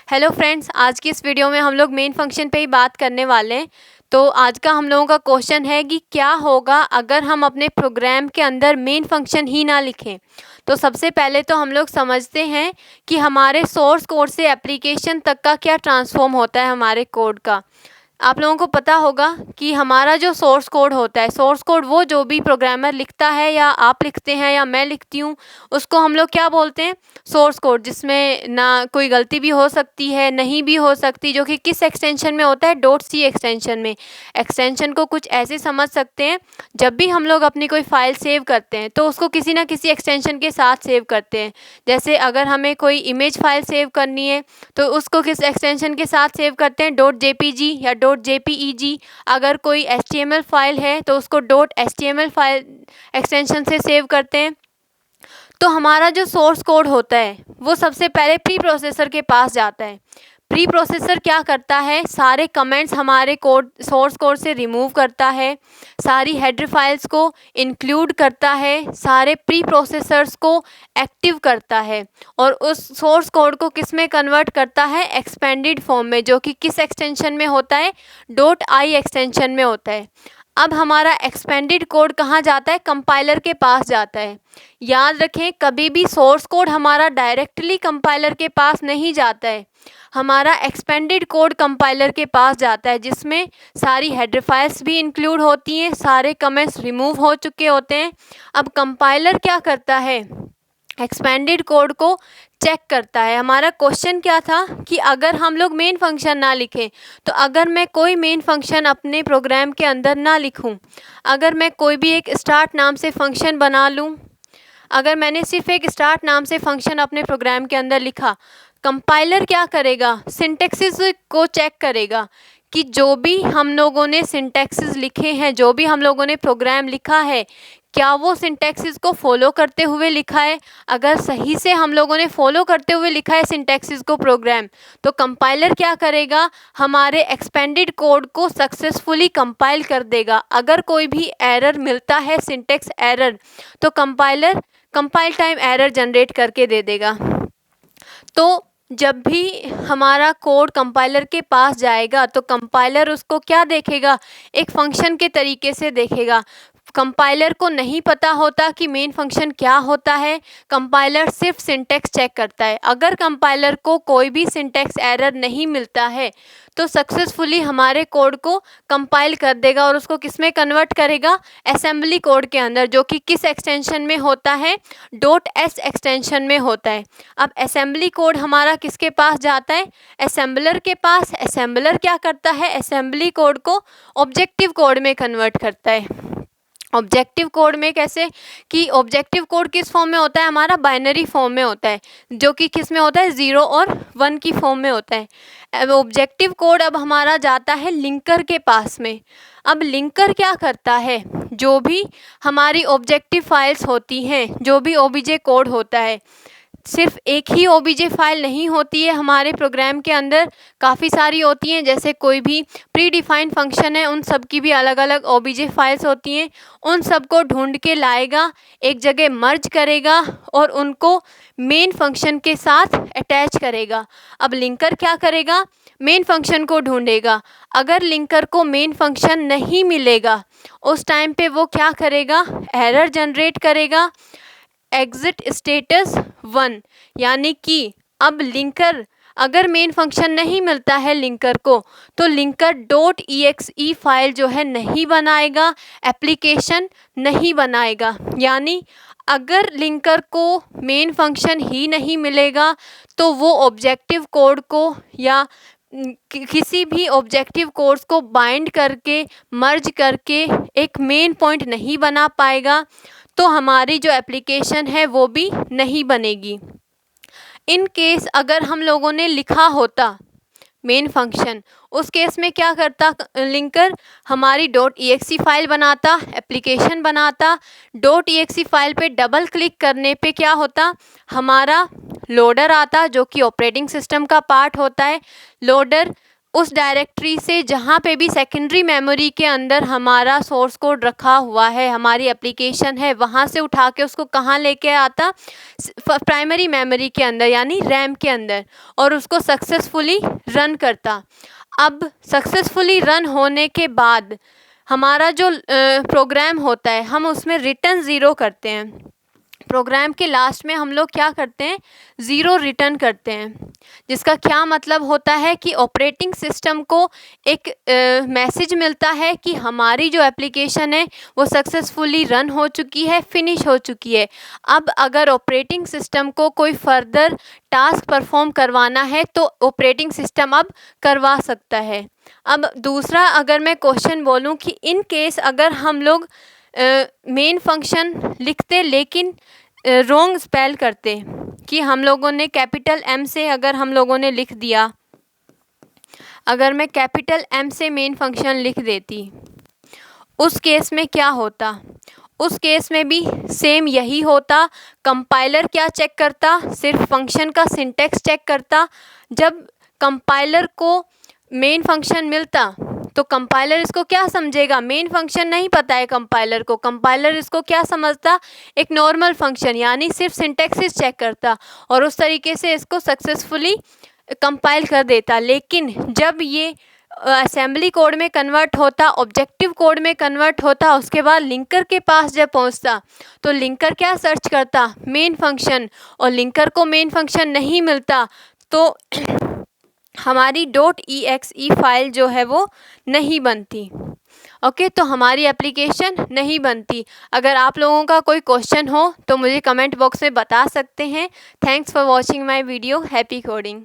Hello friends, आज की इस वीडियो में हम लोग मेन फंक्शन पे ही बात करने वाले हैं। तो आज का हम लोगों का क्वेश्चन है कि क्या होगा अगर हम अपने प्रोग्राम के अंदर मेन फंक्शन ही ना लिखें। तो सबसे पहले तो हम लोग समझते हैं कि हमारे सोर्स कोड से एप्लीकेशन तक का क्या ट्रांसफॉर्म होता है हमारे कोड का। आप लोगों को पता होगा कि हमारा जो सोर्स कोड होता है, सोर्स कोड वो जो भी प्रोग्रामर लिखता है या आप लिखते हैं या मैं लिखती हूँ, उसको हम लोग क्या बोलते हैं, सोर्स कोड, जिसमें ना कोई गलती भी हो सकती है, नहीं भी हो सकती, जो कि किस एक्सटेंशन में होता है, .c एक्सटेंशन में। एक्सटेंशन को कुछ ऐसे समझ सकते हैं, जब भी हम लोग अपनी कोई फाइल सेव करते हैं तो उसको किसी ना किसी एक्सटेंशन के साथ सेव करते हैं। जैसे अगर हमें कोई इमेज फाइल सेव करनी है तो उसको किस एक्सटेंशन के साथ सेव करते हैं, .jpg या .jpeg। अगर कोई HTML फाइल है तो उसको .html फाइल एक्सटेंशन से सेव करते हैं। तो हमारा जो सोर्स कोड होता है वो सबसे पहले प्री प्रोसेसर के पास जाता है। प्री प्रोसेसर क्या करता है, सारे कमेंट्स हमारे कोड सोर्स कोड से रिमूव करता है, सारी हेडर फाइल्स को इंक्लूड करता है, सारे प्री प्रोसेसर्स को एक्टिव करता है और उस सोर्स कोड को किस में कन्वर्ट करता है, एक्सपेंडेड फॉर्म में, जो कि किस एक्सटेंशन में होता है, .i एक्सटेंशन में होता है। अब हमारा एक्सपेंडेड कोड कहाँ जाता है, कंपाइलर के पास जाता है। याद रखें, कभी भी सोर्स कोड हमारा डायरेक्टली कंपाइलर के पास नहीं जाता है, हमारा एक्सपेंडेड कोड कंपाइलर के पास जाता है, जिसमें सारी हेडर फाइल्स भी इंक्लूड होती हैं, सारे कमेंट्स रिमूव हो चुके होते हैं। अब कंपाइलर क्या करता है, एक्सपेंडेड कोड को चेक करता है। हमारा क्वेश्चन क्या था कि अगर हम लोग मेन फंक्शन ना लिखें, तो अगर मैं कोई मेन फंक्शन अपने प्रोग्राम के अंदर ना लिखूं, अगर मैं कोई भी एक स्टार्ट नाम से फंक्शन बना लूं, अगर मैंने सिर्फ एक स्टार्ट नाम से फंक्शन अपने प्रोग्राम के अंदर लिखा, कंपाइलर क्या करेगा, सिंटैक्सिस को चेक करेगा कि जो भी हम लोगों ने सिंटैक्सिस लिखे हैं, जो भी हम लोगों ने प्रोग्राम लिखा है, क्या वो सिंटैक्सिस को फॉलो करते हुए लिखा है। अगर सही से हम लोगों ने फॉलो करते हुए लिखा है सिंटैक्सिस को प्रोग्राम, तो कंपाइलर क्या करेगा, हमारे एक्सपेंडेड कोड को सक्सेसफुली कंपाइल कर देगा। अगर कोई भी एरर मिलता है, सिंटैक्स एरर, तो compiler compile time error generate करके दे देगा। तो जब भी हमारा कोड कंपाइलर के पास जाएगा तो कंपाइलर उसको क्या देखेगा, एक फंक्शन के तरीके से देखेगा। कंपाइलर को नहीं पता होता कि मेन फंक्शन क्या होता है, कंपाइलर सिर्फ सिंटैक्स चेक करता है। अगर कंपाइलर को कोई भी सिंटैक्स एरर नहीं मिलता है तो सक्सेसफुली हमारे कोड को कंपाइल कर देगा और उसको किस में कन्वर्ट करेगा, असेंबली कोड के अंदर, जो कि किस एक्सटेंशन में होता है, .s एक्सटेंशन में होता है। अब असेंबली कोड हमारा किसके पास जाता है, असेंबलर के पास। असेंबलर क्या करता है, असेंबली कोड को ऑब्जेक्टिव कोड में कन्वर्ट करता है। ऑब्जेक्टिव कोड में कैसे, कि ऑब्जेक्टिव कोड किस फॉर्म में होता है, हमारा बाइनरी फॉर्म में होता है, जो कि किस में होता है, 0 और 1 की फॉर्म में होता है। अब ऑब्जेक्टिव कोड अब हमारा जाता है लिंकर के पास में। अब लिंकर क्या करता है, जो भी हमारी ऑब्जेक्टिव फाइल्स होती हैं, जो भी ओबीजे कोड होता है, सिर्फ एक ही ओबीजे फाइल नहीं होती है हमारे प्रोग्राम के अंदर, काफ़ी सारी होती हैं। जैसे कोई भी प्री डिफाइंड फंक्शन है, उन सब की भी अलग अलग ओबीजे फाइल्स होती हैं। उन सब को ढूंढ के लाएगा, एक जगह मर्ज करेगा और उनको मेन फंक्शन के साथ अटैच करेगा। अब लिंकर क्या करेगा, मेन फंक्शन को ढूंढेगा। अगर लिंकर को मेन फंक्शन नहीं मिलेगा, उस टाइम पे वो क्या करेगा, एरर जनरेट करेगा, एग्जिट स्टेटस 1, यानी कि अब लिंकर, अगर मेन फंक्शन नहीं मिलता है लिंकर को, तो लिंकर .exe फाइल जो है नहीं बनाएगा, एप्लीकेशन नहीं बनाएगा। यानी अगर लिंकर को मेन फंक्शन ही नहीं मिलेगा तो वो ऑब्जेक्टिव कोड को या किसी भी ऑब्जेक्टिव कोड्स को बाइंड करके, मर्ज करके एक मेन पॉइंट नहीं बना पाएगा, तो हमारी जो एप्लीकेशन है वो भी नहीं बनेगी। इन केस अगर हम लोगों ने लिखा होता मेन फंक्शन, उस केस में क्या करता लिंकर, हमारी .exe फाइल बनाता, एप्लीकेशन बनाता। .exe फाइल पे डबल क्लिक करने पे क्या होता, हमारा लोडर आता, जो कि ऑपरेटिंग सिस्टम का पार्ट होता है। लोडर उस डायरेक्टरी से जहाँ पे भी सेकेंडरी मेमोरी के अंदर हमारा सोर्स कोड रखा हुआ है, हमारी एप्लीकेशन है, वहाँ से उठा के उसको कहाँ लेके आता, प्राइमरी मेमोरी के अंदर यानी रैम के अंदर, और उसको सक्सेसफुली रन करता। अब सक्सेसफुली रन होने के बाद हमारा जो प्रोग्राम होता है, हम उसमें रिटर्न ज़ीरो करते हैं। प्रोग्राम के लास्ट में हम लोग क्या करते हैं, ज़ीरो रिटर्न करते हैं, जिसका क्या मतलब होता है कि ऑपरेटिंग सिस्टम को एक मैसेज मिलता है कि हमारी जो एप्लीकेशन है वो सक्सेसफुली रन हो चुकी है, फिनिश हो चुकी है। अब अगर ऑपरेटिंग सिस्टम को कोई फर्दर टास्क परफॉर्म करवाना है तो ऑपरेटिंग सिस्टम अब करवा सकता है। अब दूसरा अगर मैं क्वेश्चन बोलूँ कि इन केस अगर हम लोग मेन फंक्शन लिखते लेकिन रॉन्ग स्पेल करते, कि हम लोगों ने कैपिटल एम से अगर हम लोगों ने लिख दिया, अगर मैं कैपिटल एम से मेन फंक्शन लिख देती, उस केस में क्या होता, उस केस में भी सेम यही होता। कंपाइलर क्या चेक करता, सिर्फ फंक्शन का सिंटेक्स चेक करता। जब कंपाइलर को मेन फंक्शन मिलता तो कंपाइलर इसको क्या समझेगा, मेन फंक्शन नहीं पता है कंपाइलर को, कंपाइलर इसको क्या समझता, एक नॉर्मल फंक्शन, यानी सिर्फ सिंटैक्सिस चेक करता और उस तरीके से इसको सक्सेसफुली कंपाइल कर देता। लेकिन जब ये असेंबली कोड में कन्वर्ट होता, ऑब्जेक्टिव कोड में कन्वर्ट होता, उसके बाद लिंकर के पास जब पहुंचता तो लिंकर क्या सर्च करता, मेन फंक्शन, और लिंकर को मेन फंक्शन नहीं मिलता तो हमारी .exe फाइल जो है वो नहीं बनती। ओके, तो हमारी एप्लीकेशन नहीं बनती। अगर आप लोगों का कोई क्वेश्चन हो तो मुझे कमेंट बॉक्स में बता सकते हैं। Thanks for watching my video. Happy coding.